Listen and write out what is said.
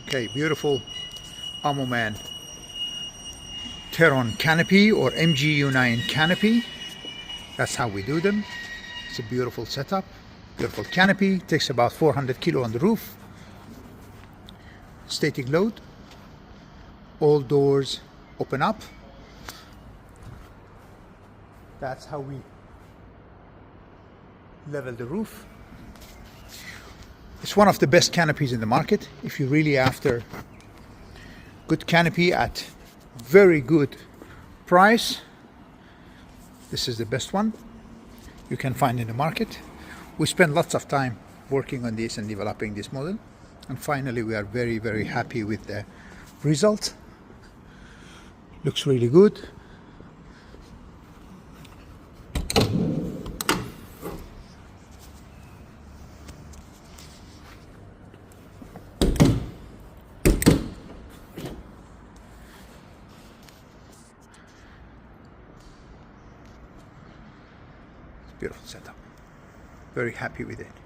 Okay, beautiful ARMORMAN Terron Canopy or U9 Canopy. That's how we do them. It's a beautiful setup, beautiful canopy. Takes about 400 kilo on the roof. Static load. All doors open up. That's how we level the roof. It's one of the best canopies in the market. If you're really after good canopy at very good price, this is the best one you can find in the market. We spent lots of time working on this and developing this model, and finally we are very, very happy with the result. Looks really good. Beautiful setup. Very happy with it.